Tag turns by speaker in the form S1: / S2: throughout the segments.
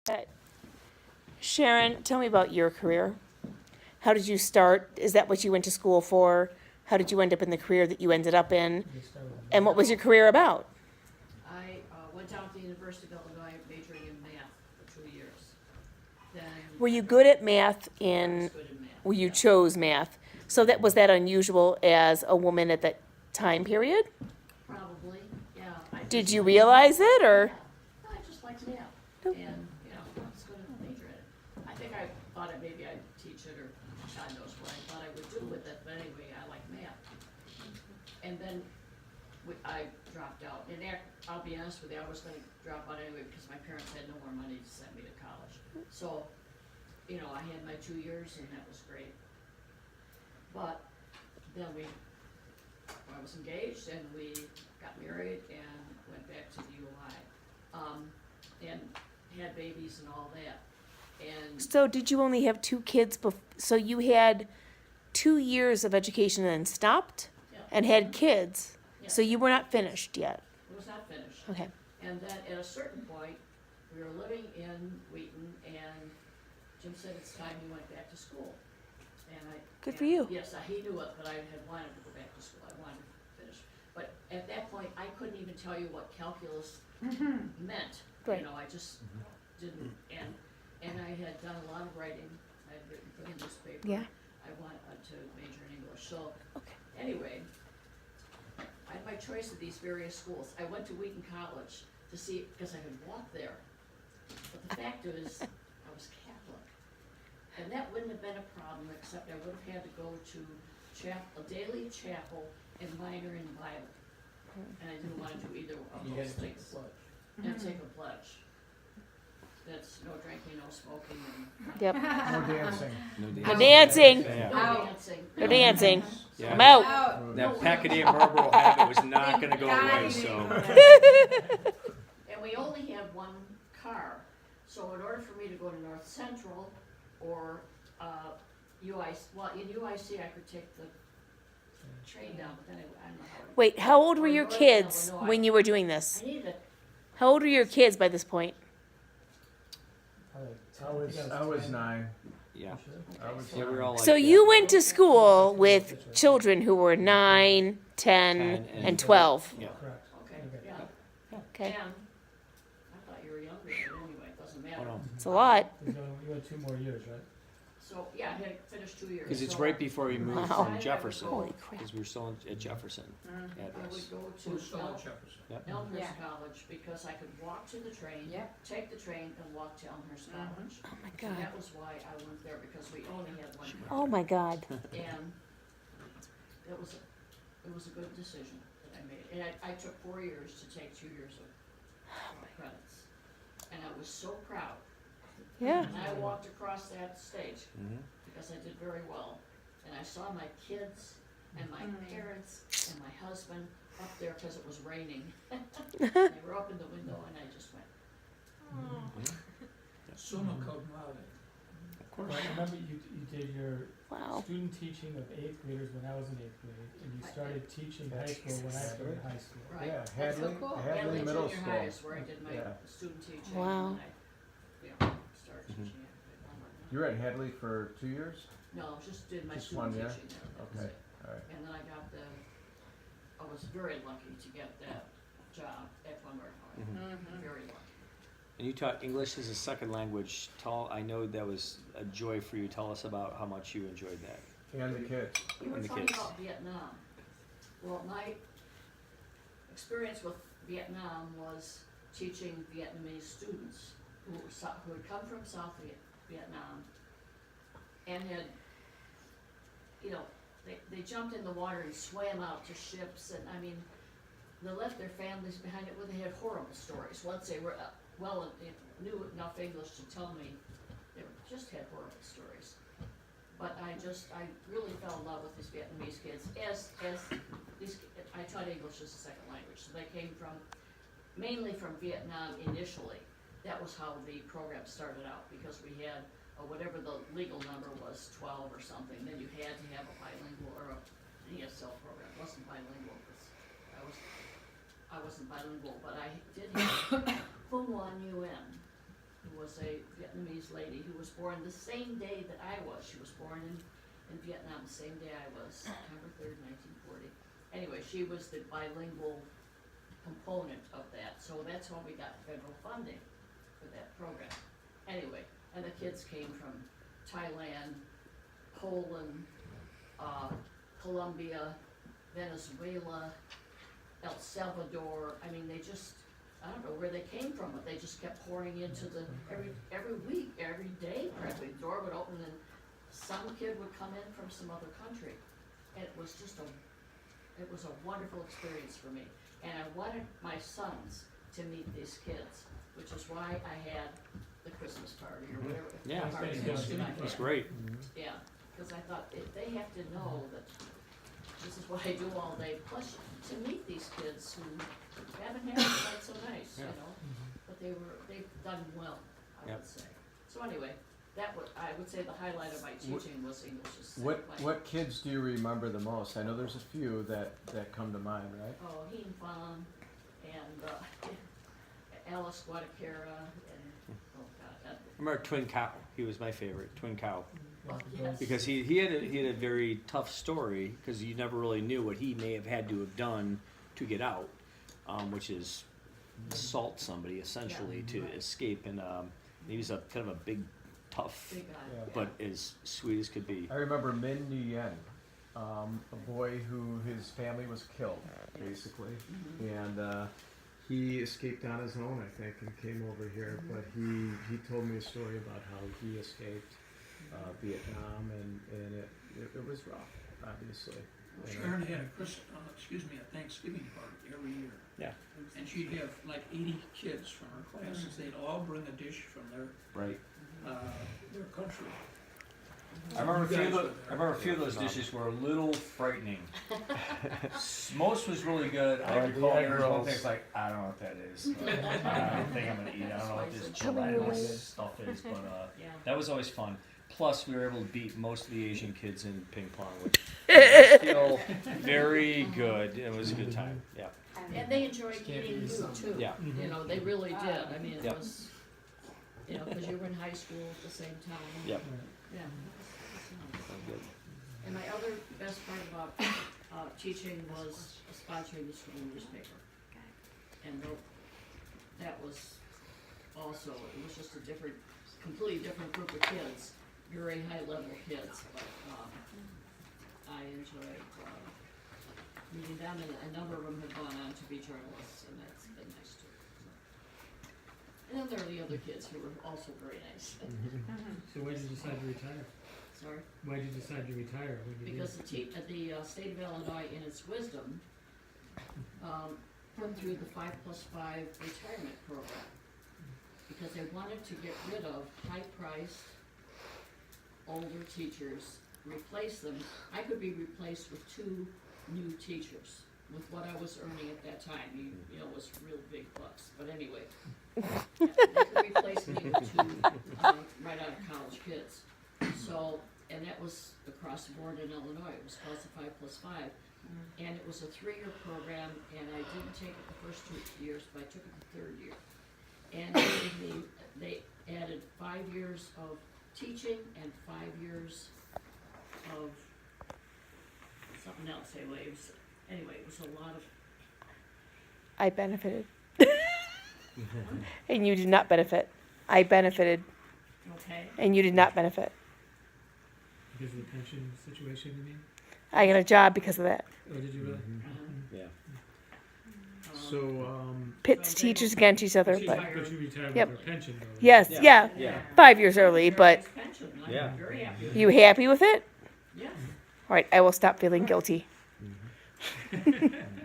S1: Uh, Sharon, tell me about your career. How did you start? Is that what you went to school for? How did you end up in the career that you ended up in? And what was your career about?
S2: I went down to the University of Illinois majoring in math for 2 years. Then
S1: Were you good at math
S2: I
S1: in,
S2: was good in math.
S1: well, you
S2: yeah.
S1: chose math. So that, was that unusual as a woman at that time period?
S2: Probably, yeah.
S1: Did you realize it, or?
S2: Yeah. I just liked math.
S1: Nope.
S2: And, I was going to major in it. I think I thought maybe I'd teach it, or God knows what I thought I would do with it, but anyway, I like math. And then I dropped out. And I'll be honest with you, I was gonna drop out anyway because my parents had no more money to send me to college. So, I had my 2 years and that was great. But then I was engaged and we got married and went back to the UI. And had babies and all that. And
S1: So did you only have two kids so you had 2 years of education and then stopped
S2: yeah,
S1: and had kids?
S2: yeah,
S1: So you were not finished yet.
S2: it was not finished.
S1: Okay.
S2: And then at a certain point, we were living in Wheaton, and Jim said it's time he went back to school. And
S1: Good for you.
S2: Yes, he knew it, but I had wanted to go back to school. I wanted to finish. But at that point, I couldn't even tell you what calculus meant.
S1: Right.
S2: I just didn't. And I had done a lot of writing. I had written for the newspaper.
S1: Yeah.
S2: I wanted to major in English. So
S1: Okay.
S2: anyway, I had my choice of these various schools. I went to Wheaton College to see, because I could walk there. But the fact is, I was Catholic. And that wouldn't have been a problem, except I would have had to go to a daily chapel and minor in Bible. And I didn't want to do either of
S3: You
S2: those
S3: gotta take
S2: things.
S3: the pledge.
S2: And take a pledge. That's no drinking, no smoking, and
S1: Yep.
S3: No dancing.
S1: No dancing.
S2: no
S4: Out.
S2: dancing.
S1: No dancing.
S5: Yeah.
S1: I'm out.
S4: Out.
S5: That Pacadilla Marlboro habit was not gonna go
S4: God,
S5: away,
S4: you
S5: so.
S4: didn't go there.
S2: And we only had one car, so in order for me to go to North Central or UIC, well, in UIC I could take the train down, but then I don't know how.
S1: Wait, how old were
S2: Or
S1: your
S2: Northern
S1: kids
S2: Illinois.
S1: when you were doing this?
S2: I needed a,
S1: How old were your kids by this point?
S3: I was 9.
S5: Yeah,
S3: I was
S5: yeah, we were all like
S1: So
S5: that.
S1: you went to school with children who were 9, 10,
S5: 10
S1: and 12.
S5: Yeah.
S3: Correct.
S2: okay, yeah.
S1: Okay.
S2: And I thought you were younger, but anyway, it doesn't matter.
S5: Oh, no.
S1: It's a lot.
S6: You had 2 more years, right?
S2: So, yeah, I had finished 2 years.
S5: Cause it's
S2: so
S5: right before we moved
S1: Wow.
S5: from Jefferson,
S1: Holy crap.
S5: cause we were still at Jefferson
S2: I
S5: address.
S2: would go
S3: Who's still
S2: to
S3: at Jefferson?
S2: Elmhurst
S4: Yeah.
S2: College because I could walk to the train,
S4: Yep.
S2: take the train and walk to Elmhurst College.
S1: Oh my
S2: And
S1: God.
S2: that was why I went there, because we only had one car.
S1: Oh my God.
S2: And it was a good decision that I made. And I took 4 years to take 2 years of credits. And I was so proud.
S1: Yeah.
S2: And I walked across that stage
S5: Mhm.
S2: because I did very well. And I saw my kids and my parents and my husband up there because it was raining. They were up in the window and I just went,
S3: Summa cum laude.
S5: Of course.
S6: Well, I remember you did your
S1: Wow.
S6: student teaching of 8th graders when I was in 8th grade, and you started teaching high school when I started high school.
S2: right.
S3: Yeah,
S4: so
S3: Hadley,
S4: cool.
S3: Hadley Middle
S2: Junior
S3: School.
S2: High is where I did my
S3: Yeah.
S2: student teaching.
S1: Wow.
S2: And I, started
S5: Mhm.
S2: teaching it.
S3: You were at Hadley for 2 years?
S2: No, just did my
S3: Just
S2: student
S3: 1 year?
S2: teaching there. that was
S3: Okay,
S2: it.
S3: alright.
S2: And then I was very lucky to get that job at Von High.
S4: Mhm.
S2: Very lucky.
S5: And you taught English as a second language. I know that was a joy for you. Tell us about how much you enjoyed that.
S3: And the kids.
S2: You were
S5: And the
S2: talking
S5: kids.
S2: about Vietnam. Well, my experience with Vietnam was teaching Vietnamese students who had come from South Vietnam and had, they jumped in the water and swam out to ships, and I mean, they left their families behind. They had horrible stories. Once they were knew enough English to tell me, they just had horrible stories. But I really fell in love with these Vietnamese kids. I taught English as a second language, so they came mainly from Vietnam initially. That was how the program started out, because we had whatever the legal number was, 12 or something. Then you had to have a bilingual or a ESL program. It wasn't bilingual, I wasn't bilingual, but I did have Fung Wan Yuan, who was a Vietnamese lady who was born the same day that I was. She was born in Vietnam the same day I was, September 3rd, 1940. Anyway, she was the bilingual component of that, so that's how we got federal funding for that program. Anyway, and the kids came from Thailand, Poland, Colombia, Venezuela, El Salvador. I mean, they just, I don't know where they came from, but they just kept pouring into the, every week, every day practically, the door would open and some kid would come in from some other country. And it was just it was a wonderful experience for me. And I wanted my sons to meet these kids, which is why I had the Christmas party or whatever.
S5: Yeah,
S2: party
S6: that's
S2: was that I
S5: That's
S2: had.
S5: great.
S2: Yeah, because I thought they have to know that this is what I do all day, plus to meet these kids who haven't had it quite so nice, you
S5: Yeah.
S2: know? But they've done well, I
S5: Yep.
S2: would say. So anyway, I would say the highlight of my teaching was English as second
S3: What
S2: language.
S3: kids do you remember the most? I know there's a few that come to mind, right?
S2: Oh, Heen Fan and Alice Guadalquera and, oh God,
S5: I remember Twin Cow. He was my favorite, Twin Cow,
S2: well, yes.
S5: because he had a very tough story because you never really knew what he may have had to have done to get out, which is assault somebody essentially to
S2: right.
S5: escape. And he was a kind of a big, tough,
S2: Big guy,
S3: Yeah.
S2: yeah.
S5: but as sweet as could be.
S3: I remember Min Nguyen, a boy who his family was killed, basically,
S2: Mhm.
S3: and he escaped on his own, I think, and came over here. But he told me a story about how he escaped Vietnam, and it was rough, obviously. And,
S4: Sharon had a Thanksgiving party every year.
S5: Yeah.
S4: And she'd have like 80 kids from her classes. They'd all bring a dish from
S5: Right.
S4: their country.
S7: I remember a
S4: You
S7: few
S4: guys
S7: of
S4: were there.
S7: I remember a few of those dishes were a little frightening. Most was really good. I
S3: Oh,
S7: recall
S3: the egg
S7: there was one
S3: rolls.
S7: thing like I don't know what that is. I don't think I'm gonna eat. I don't know what this
S1: Tell me your
S7: gelatinous
S1: weight.
S7: stuff is, but
S2: Yeah.
S7: that was always fun.
S5: Plus, we were able to beat most of the Asian kids in ping pong, which was still very good. It was a good time. Yeah.
S2: And they enjoyed
S6: Can't
S2: eating
S6: be
S2: you
S6: some.
S2: too.
S5: Yeah.
S2: You know, they really did. I mean, it
S5: Yep.
S2: was, you know, because you were in high school at the same time.
S5: Yep.
S2: Yeah.
S5: Good.
S2: And my other best part about teaching was sponsoring the school newspaper. And that was also, it was just a completely different group of kids, very high level kids, but I enjoyed meeting them, and a number of them have gone on to be journalists, and that's been nice too. So. And then there are the other kids who were also very nice.
S6: So why did you decide to retire?
S2: Sorry.
S6: Why did you decide to retire? When you did?
S2: Because the state of Illinois, in its wisdom, put through the 5+5 retirement program. Because they wanted to get rid of high-priced, older teachers, replace them. I could be replaced with 2 new teachers, with what I was earning at that time. You know, it was real big bucks, but anyway. They could replace me with 2 right out of college kids. So, and that was across the board in Illinois. It was called the 5+5. And it was a 3-year program, and I didn't take it the first 2 years, but I took it the 3rd year. And they added 5 years of teaching and 5 years of something else. Anyway, it was a lot of,
S1: I benefited. And you did not benefit. I benefited,
S2: okay?
S1: and you did not benefit.
S6: Because of the pension situation, you mean?
S1: I got a job because of that.
S6: Or did you really?
S5: Yeah.
S3: So,
S1: Pits teachers against each other,
S6: But you,
S1: but
S6: but you retired
S1: Yep.
S6: with your pension, though. right?
S1: yes,
S5: Yeah.
S1: yeah,
S5: Yeah.
S1: 5 years early, but
S2: Pension, and
S5: Yeah.
S2: I'm very happy with
S1: you happy with it?
S2: Yes.
S1: All right, I will stop feeling guilty.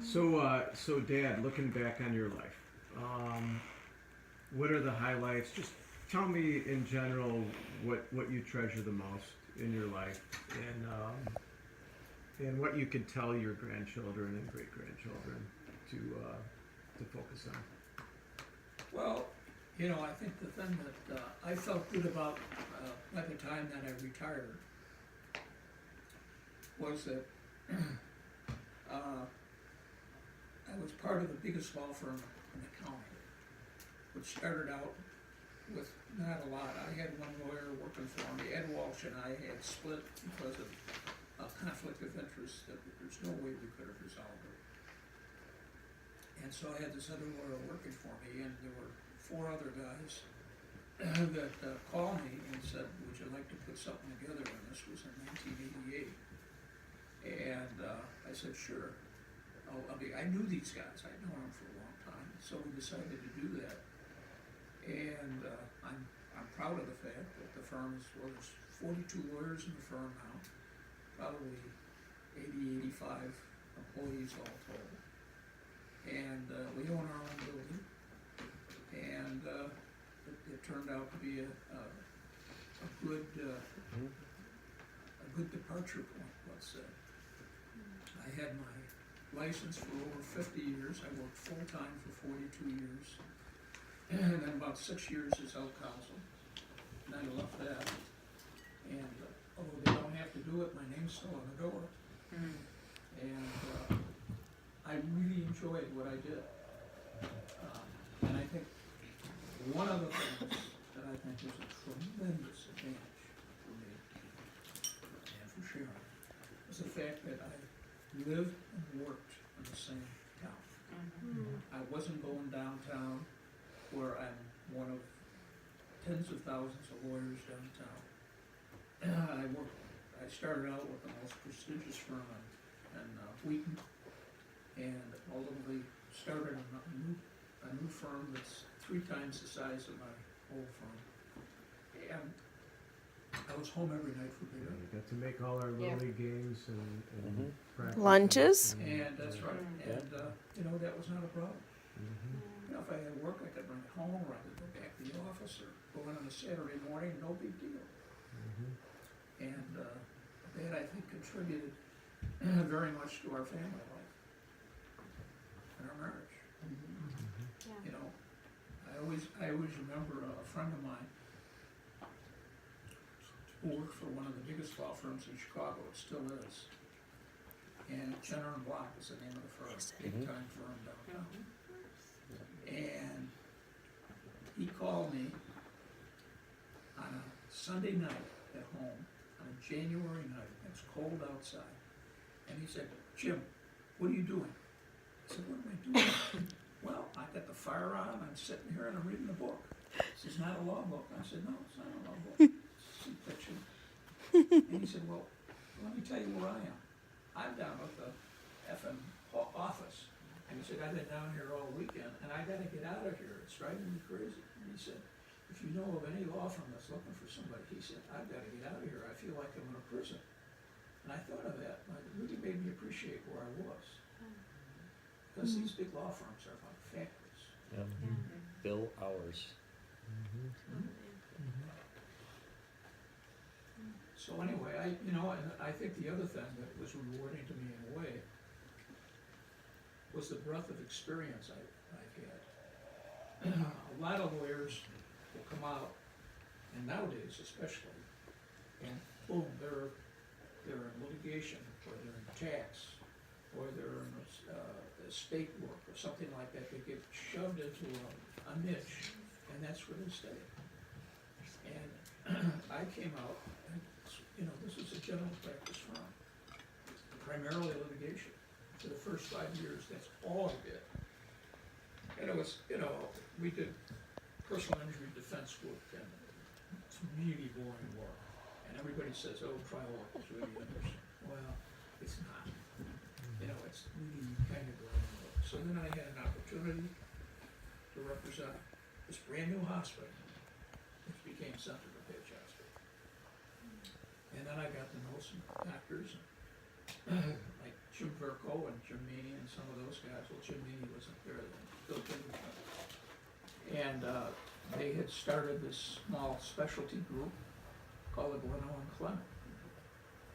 S3: so Dad, looking back on your life, what are the highlights? Just tell me in general what you treasure the most in your life, and what you could tell your grandchildren and great grandchildren to focus on.
S4: Well, you know, I think the thing that I felt good about at the time that I retired was that I was part of the biggest law firm in the county, which started out with not a lot. I had one lawyer working for me, Ed Walsh, and I had split because of a conflict of interest that there's no way we could have resolved it. And so I had this other lawyer working for me, and there were 4 other guys that called me and said, would you like to put something together? And this was in 1988. And I said, sure. I knew these guys. I'd known them for a long time. So we decided to do that. And I'm proud of the fact that the firm is, well, there's 42 lawyers in the firm now, probably 80, 85 employees all told. And we own our own building. And it turned out to be a good departure point, let's say. I had my license for over 50 years. I worked full-time for 42 years. And then about 6 years as health counsel. And I left that. And although they don't have to do it, my name's still on the door. And I really enjoyed what I did. And I think one of the things that I think was a tremendous advantage for me and for Sharon was the fact that I lived and worked in the same town. I wasn't going downtown where I'm one of tens of thousands of lawyers downtown. I started out with the most prestigious firm in Wheaton, and ultimately started a new firm that's 3 times the size of my old firm. And I was home every night for
S3: Yeah,
S4: dinner.
S3: we got to make all our little league games and practice.
S1: Lunches?
S4: And that's right, and, you know, that was not a problem.
S3: Mhm.
S4: You know, if I had work, I could bring it home, or I could go back to the office, or go in on a Saturday morning, no big deal.
S3: Mhm.
S4: And that, I think, contributed very much to our family life and our marriage. You know, I always remember a friend of mine who worked for one of the biggest law firms in Chicago, it still is. And Jenner and Block is the name of the firm, big time firm downtown. And he called me on a Sunday night at home, on a January night, it's cold outside. And he said, Jim, what are you doing? I said, what am I doing? Well, I got the fire on, I'm sitting here and I'm reading a book. This is not a law book. I said, no, it's not a law book. It's some fiction. And he said, well, let me tell you where I am. I'm down at the FM office. And he said, I've been down here all weekend and I gotta get out of here. It's driving me crazy. And he said, if you know of any law firm that's looking for somebody, he said, I've gotta get out of here. I feel like I'm in a prison. And I thought of that, and it really made me appreciate where I was. Because these big law firms are like factories.
S5: Bill hours.
S4: So anyway, I think the other thing that was rewarding to me in a way was the breadth of experience I've had. A lot of lawyers will come out, and nowadays especially, and boom, they're in litigation, or they're in tax, or they're in estate work, or something like that. They get shoved into a niche, and that's where they stay. And I came out, and this was a general practice firm, primarily litigation. For the first 5 years, that's all I did. And it was, we did personal injury defense work, and it's really boring work. And everybody says, oh, trial work is really interesting. Well, it's not. It's really kind of boring work. So then I had an opportunity to represent this brand new hospital, which became Center DuPage Hospital. And then I got to know some doctors, like Jim Verco and Jim Meany and some of those guys. Well, Jim Meany wasn't there then, Bill Kidman. And they had started this small specialty group called the Glenallen Clinic.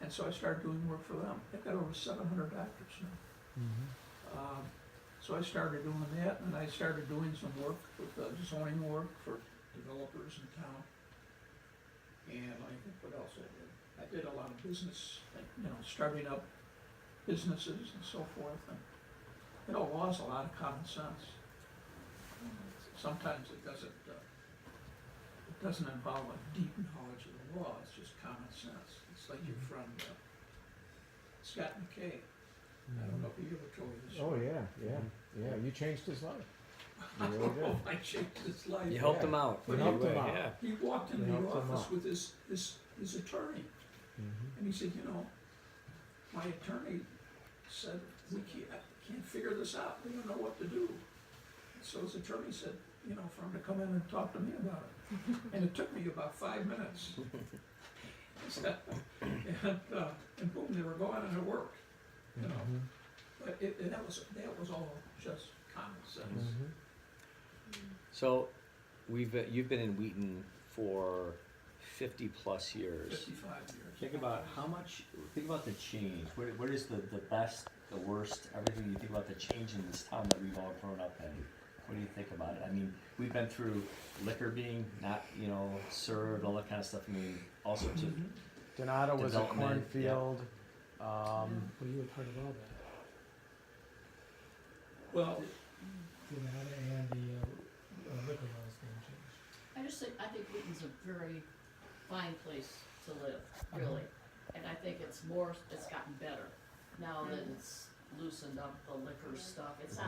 S4: And so I started doing work for them. They've got over 700 doctors now. So I started doing that, and I started doing some work with zoning work for developers in town. And I think what else I did? I did a lot of business, starting up businesses and so forth. And law is a lot of common sense. Sometimes it doesn't doesn't involve a deep knowledge of the law, it's just common sense. It's like your friend, Scott McKay. I don't know if he ever told you this.
S3: Oh, yeah. You changed his life. You really did.
S4: Oh, I changed his life.
S5: You helped him out.
S3: You
S5: in a
S3: helped him
S5: way,
S3: out.
S5: Yeah.
S4: He walked into
S3: You
S4: the
S3: helped him
S4: office
S3: out.
S4: with his attorney,
S3: Mhm.
S4: and he said, you know, my attorney said, we can't figure this out, we don't know what to do. So his attorney said, you know, for him to come in and talk to me about it. And it took me about 5 minutes. And boom, they were going and it worked, you know.
S3: Mhm.
S4: But that was all just common sense.
S3: Mhm.
S5: So, you've been in Wheaton for 50+ years.
S4: 55 years.
S7: Think about the change. What is the best, the worst, everything you think about the change in this town that we've all grown up in? What do you think about it? I mean, we've been through liquor being not, served, all that kind of stuff. I mean, also to
S4: Mhm.
S3: Donato was a
S5: Development,
S3: cornfield.
S6: Well, you were part of all that,
S4: Well,
S6: Donata and the liquor laws being changed.
S2: I think Wheaton's a very fine place to live, really. And I think it's gotten better now that it's loosened up the liquor stuff. It's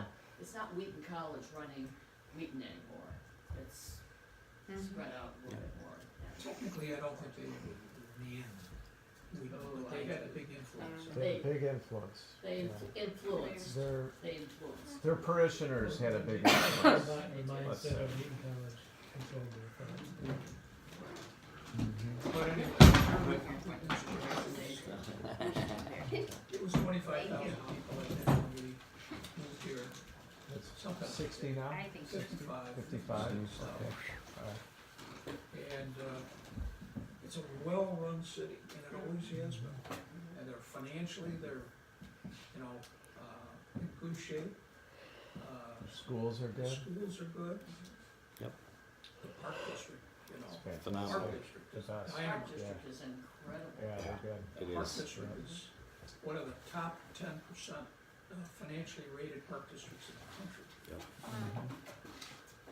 S2: not Wheaton College running Wheaton anymore. It's spread out a little bit more.
S4: technically, I don't think they ran Wheaton, but they had a big influence.
S3: They had a big influence.
S2: They
S3: Yeah.
S2: influenced,
S3: Their,
S2: they influenced.
S3: their parishioners had a big
S6: The
S3: influence.
S6: mindset of Wheaton College controlled their funds.
S4: But anyway, Wheaton's it was 25,000 people in there when we moved here.
S3: It's
S4: Something.
S3: 60 now?
S8: I think so.
S4: 55.
S3: 55,
S4: So,
S3: okay. All right.
S4: And it's a well-run city, and it always has been. And they're financially, in good shape.
S3: Schools are
S4: The
S3: good?
S4: schools are good.
S5: Yep.
S4: The park district,
S3: It's fantastic.
S5: Phenomenal.
S4: park district
S3: The
S4: is
S3: best.
S2: Our
S4: dynamite.
S2: district is incredible.
S3: Yeah, they're good.
S5: It
S4: The park
S5: is.
S4: district is one of the top 10% financially rated park districts in the country.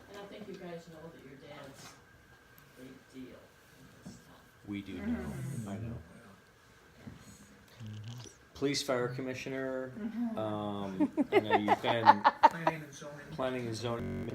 S2: And I think you guys know that your dad's a big deal in this town.
S5: We do know. I know. Police Fire Commissioner. I know you've been
S4: Planning and zoning.
S5: planning and zoning